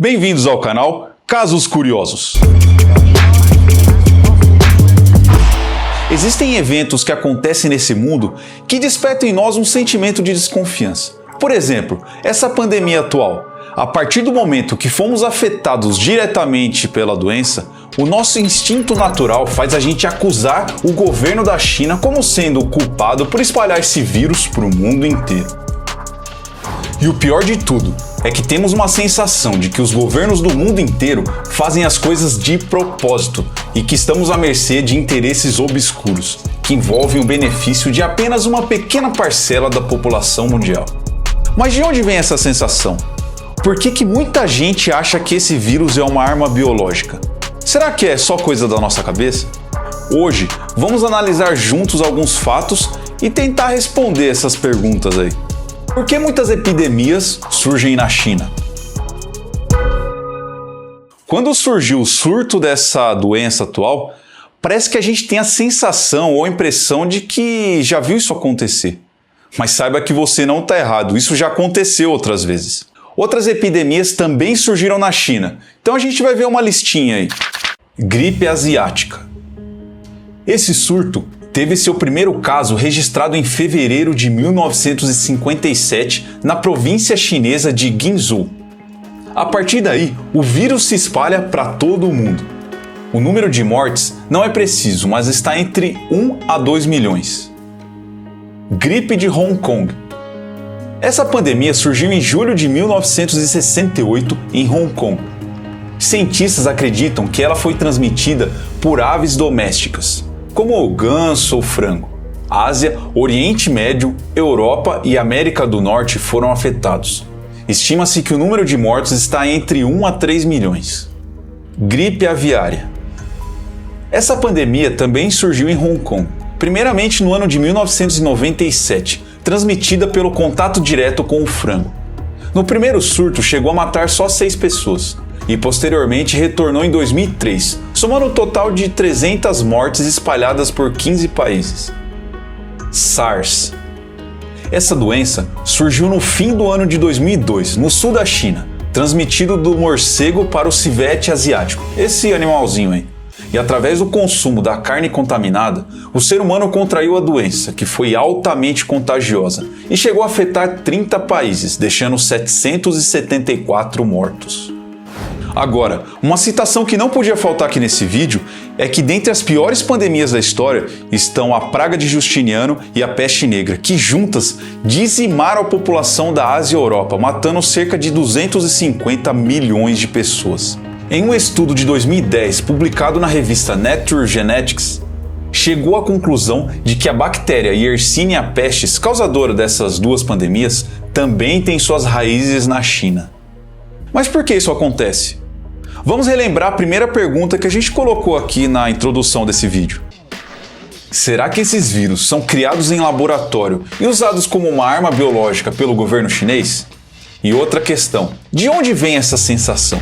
Bem-vindos ao canal Casos Curiosos. Existem eventos que acontecem nesse mundo que despertam em nós um sentimento de desconfiança. Por exemplo, essa pandemia atual. A partir do momento que fomos afetados diretamente pela doença, o nosso instinto natural faz a gente acusar o governo da China como sendo o culpado por espalhar esse vírus para o mundo inteiro. E o pior de tudo é que temos uma sensação de que os governos do mundo inteiro fazem as coisas de propósito e que estamos à mercê de interesses obscuros, que envolvem o benefício de apenas uma pequena parcela da população mundial. Mas de onde vem essa sensação? Por que muita gente acha que esse vírus é uma arma biológica? Será que é só coisa da nossa cabeça? Hoje, vamos analisar juntos alguns fatos e tentar responder essas perguntas aí. Por que muitas epidemias surgem na China? Quando surgiu o surto dessa doença atual, parece que a gente tem a sensação ou a impressão de que já viu isso acontecer. Mas saiba que você não está errado, isso já aconteceu outras vezes. Outras epidemias também surgiram na China, então a gente vai ver uma listinha aí. Gripe asiática. Esse surto teve seu primeiro caso registrado em fevereiro de 1957 na província chinesa de Guizhou. A partir daí, o vírus se espalha para todo o mundo. O número de mortes não é preciso, mas está entre 1 a 2 milhões. Gripe de Hong Kong. Essa pandemia surgiu em julho de 1968 em Hong Kong. Cientistas acreditam que ela foi transmitida por aves domésticas, como o ganso ou frango. Ásia, Oriente Médio, Europa e América do Norte foram afetados. Estima-se que o número de mortos está entre 1 a 3 milhões. Gripe aviária. Essa pandemia também surgiu em Hong Kong, primeiramente no ano de 1997, transmitida pelo contato direto com o frango. No primeiro surto chegou a matar só 6 pessoas e posteriormente retornou em 2003, somando um total de 300 mortes espalhadas por 15 países. SARS. Essa doença surgiu no fim do ano de 2002, no sul da China, transmitido do morcego para o civete asiático, esse animalzinho aí. E através do consumo da carne contaminada, o ser humano contraiu a doença, que foi altamente contagiosa, e chegou a afetar 30 países, deixando 774 mortos. Agora, uma citação que não podia faltar aqui nesse vídeo é que dentre as piores pandemias da história estão a praga de Justiniano e a peste negra, que juntas dizimaram a população da Ásia e Europa, matando cerca de 250 milhões de pessoas. Em um estudo de 2010, publicado na revista Nature Genetics, chegou à conclusão de que a bactéria Yersinia pestis, causadora dessas duas pandemias, também tem suas raízes na China. Mas por que isso acontece? Vamos relembrar a primeira pergunta que a gente colocou aqui na introdução desse vídeo. Será que esses vírus são criados em laboratório e usados como uma arma biológica pelo governo chinês? E outra questão, de onde vem essa sensação?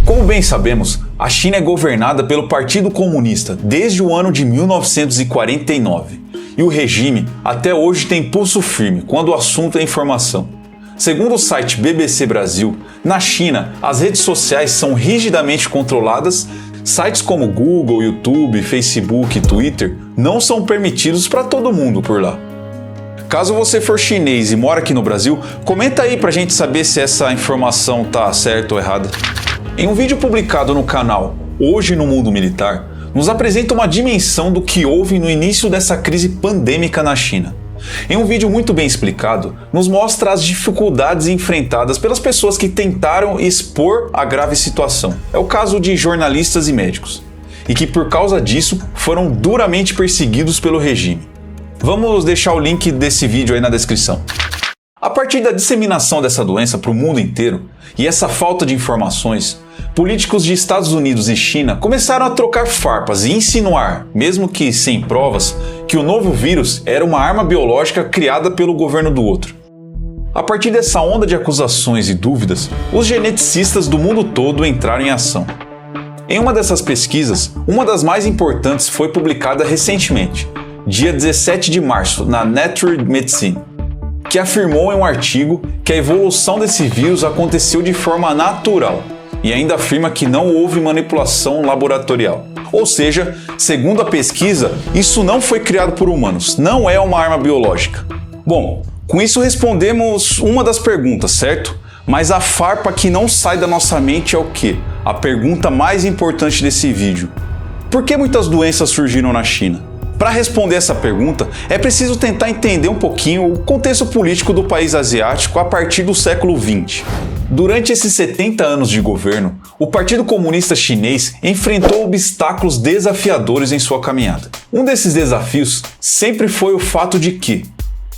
Como bem sabemos, a China é governada pelo Partido Comunista desde o ano de 1949 e o regime até hoje tem pulso firme quando o assunto é informação. Segundo o site BBC Brasil, na China as redes sociais são rigidamente controladas, sites como Google, YouTube, Facebook e Twitter não são permitidos para todo mundo por lá. Caso você for chinês e mora aqui no Brasil, comenta aí pra gente saber se essa informação tá certa ou errada. Em um vídeo publicado no canal Hoje no Mundo Militar, nos apresenta uma dimensão do que houve no início dessa crise pandêmica na China. Em um vídeo muito bem explicado, nos mostra as dificuldades enfrentadas pelas pessoas que tentaram expor a grave situação. É o caso de jornalistas e médicos, e que por causa disso foram duramente perseguidos pelo regime. Vamos deixar o link desse vídeo aí na descrição. A partir da disseminação dessa doença para o mundo inteiro e essa falta de informações, políticos de Estados Unidos e China começaram a trocar farpas e insinuar, mesmo que sem provas, que o novo vírus era uma arma biológica criada pelo governo do outro. A partir dessa onda de acusações e dúvidas, os geneticistas do mundo todo entraram em ação. Em uma dessas pesquisas, uma das mais importantes foi publicada recentemente, dia 17 de março, na Nature Medicine, que afirmou em um artigo que a evolução desse vírus aconteceu de forma natural e ainda afirma que não houve manipulação laboratorial. Ou seja, segundo a pesquisa, isso não foi criado por humanos, não é uma arma biológica. Bom, com isso respondemos uma das perguntas, certo? Mas a farpa que não sai da nossa mente é o quê? A pergunta mais importante desse vídeo. Por que muitas doenças surgiram na China? Para responder essa pergunta, é preciso tentar entender um pouquinho o contexto político do país asiático a partir do século XX. Durante esses 70 anos de governo, o Partido Comunista Chinês enfrentou obstáculos desafiadores em sua caminhada. Um desses desafios sempre foi o fato de que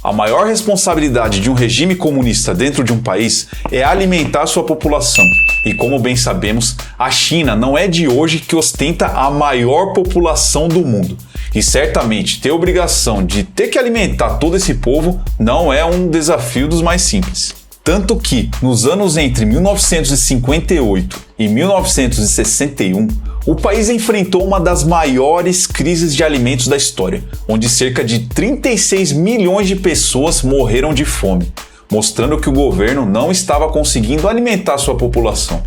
a maior responsabilidade de um regime comunista dentro de um país é alimentar sua população. E como bem sabemos, a China não é de hoje que ostenta a maior população do mundo. E certamente ter a obrigação de ter que alimentar todo esse povo não é um desafio dos mais simples. Tanto que, nos anos entre 1958 e 1961, o país enfrentou uma das maiores crises de alimentos da história, onde cerca de 36 milhões de pessoas morreram de fome, mostrando que o governo não estava conseguindo alimentar sua população.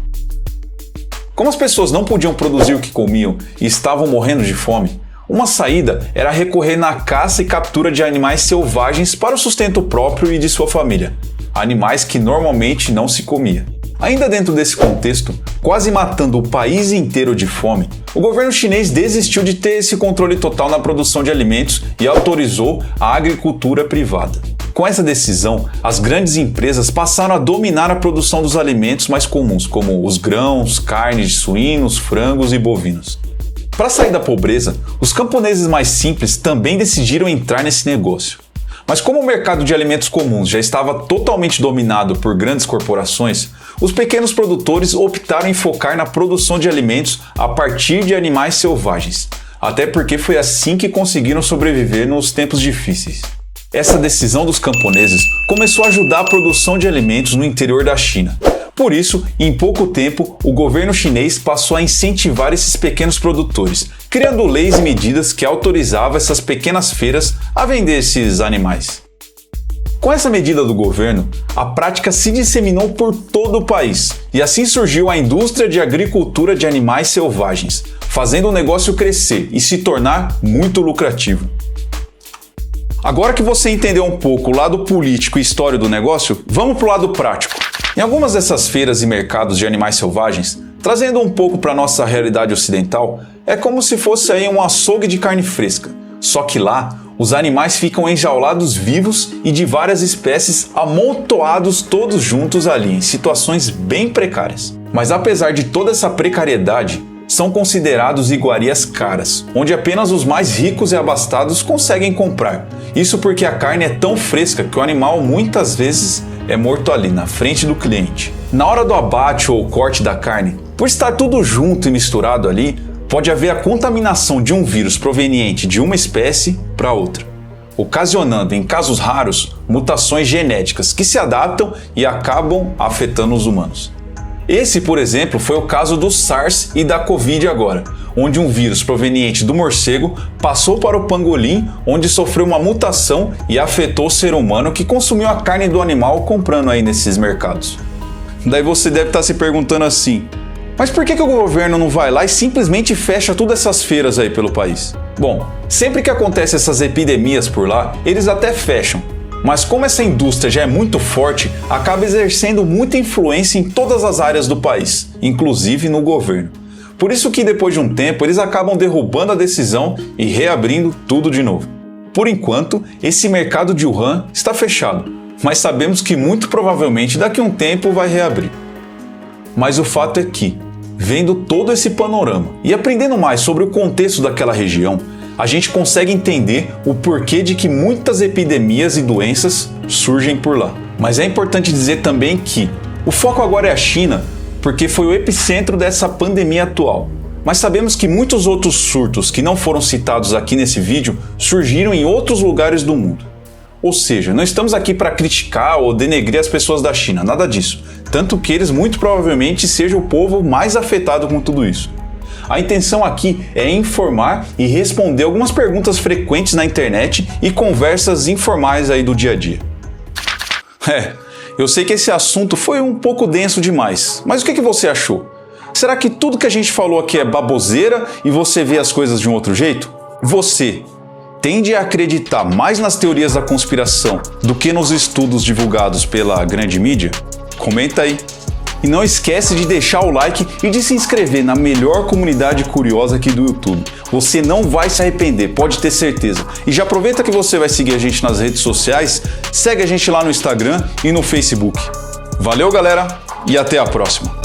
Como as pessoas não podiam produzir o que comiam e estavam morrendo de fome, uma saída era recorrer na caça e captura de animais selvagens para o sustento próprio e de sua família, animais que normalmente não se comia. Ainda dentro desse contexto, quase matando o país inteiro de fome, o governo chinês desistiu de ter esse controle total na produção de alimentos e autorizou a agricultura privada. Com essa decisão, as grandes empresas passaram a dominar a produção dos alimentos mais comuns, como os grãos, carnes de suínos, frangos e bovinos. Para sair da pobreza, os camponeses mais simples também decidiram entrar nesse negócio. Mas como o mercado de alimentos comuns já estava totalmente dominado por grandes corporações, os pequenos produtores optaram em focar na produção de alimentos a partir de animais selvagens, até porque foi assim que conseguiram sobreviver nos tempos difíceis. Essa decisão dos camponeses começou a ajudar a produção de alimentos no interior da China. Por isso, em pouco tempo, o governo chinês passou a incentivar esses pequenos produtores, criando leis e medidas que autorizavam essas pequenas feiras a vender esses animais. Com essa medida do governo, a prática se disseminou por todo o país, e assim surgiu a indústria de agricultura de animais selvagens, fazendo o negócio crescer e se tornar muito lucrativo. Agora que você entendeu um pouco o lado político e histórico do negócio, vamos para o lado prático. Em algumas dessas feiras e mercados de animais selvagens, trazendo um pouco para a nossa realidade ocidental, é como se fosse aí um açougue de carne fresca. Só que lá, os animais ficam enjaulados vivos e de várias espécies amontoados todos juntos ali, em situações bem precárias. Mas apesar de toda essa precariedade, são considerados iguarias caras, onde apenas os mais ricos e abastados conseguem comprar. Isso porque a carne é tão fresca que o animal muitas vezes é morto ali, na frente do cliente. Na hora do abate ou corte da carne, por estar tudo junto e misturado ali, pode haver a contaminação de um vírus proveniente de uma espécie para outra, ocasionando, em casos raros, mutações genéticas que se adaptam e acabam afetando os humanos. Esse, por exemplo, foi o caso do SARS e da Covid agora, onde um vírus proveniente do morcego passou para o pangolim, onde sofreu uma mutação e afetou o ser humano que consumiu a carne do animal comprando aí nesses mercados. Daí você deve estar se perguntando assim, mas por que o governo não vai lá e simplesmente fecha todas essas feiras aí pelo país? Bom, sempre que acontecem essas epidemias por lá, eles até fecham. Mas como essa indústria já é muito forte, acaba exercendo muita influência em todas as áreas do país, inclusive no governo. Por isso que depois de um tempo eles acabam derrubando a decisão e reabrindo tudo de novo. Por enquanto, esse mercado de Wuhan está fechado, mas sabemos que muito provavelmente daqui a um tempo vai reabrir. Mas o fato é que, vendo todo esse panorama e aprendendo mais sobre o contexto daquela região, a gente consegue entender o porquê de que muitas epidemias e doenças surgem por lá. Mas é importante dizer também que o foco agora é a China, porque foi o epicentro dessa pandemia atual. Mas sabemos que muitos outros surtos que não foram citados aqui nesse vídeo surgiram em outros lugares do mundo. Ou seja, não estamos aqui para criticar ou denegrir as pessoas da China, nada disso. Tanto que eles muito provavelmente sejam o povo mais afetado com tudo isso. A intenção aqui é informar e responder algumas perguntas frequentes na internet e conversas informais aí do dia a dia. Eu sei que esse assunto foi um pouco denso demais, mas o que você achou? Será que tudo que a gente falou aqui é baboseira e você vê as coisas de um outro jeito? Você tende a acreditar mais nas teorias da conspiração do que nos estudos divulgados pela grande mídia? Comenta aí. E não esquece de deixar o like e de se inscrever na melhor comunidade curiosa aqui do YouTube. Você não vai se arrepender, pode ter certeza. E já aproveita que você vai seguir a gente nas redes sociais, segue a gente lá no Instagram e no Facebook. Valeu, galera, e até a próxima.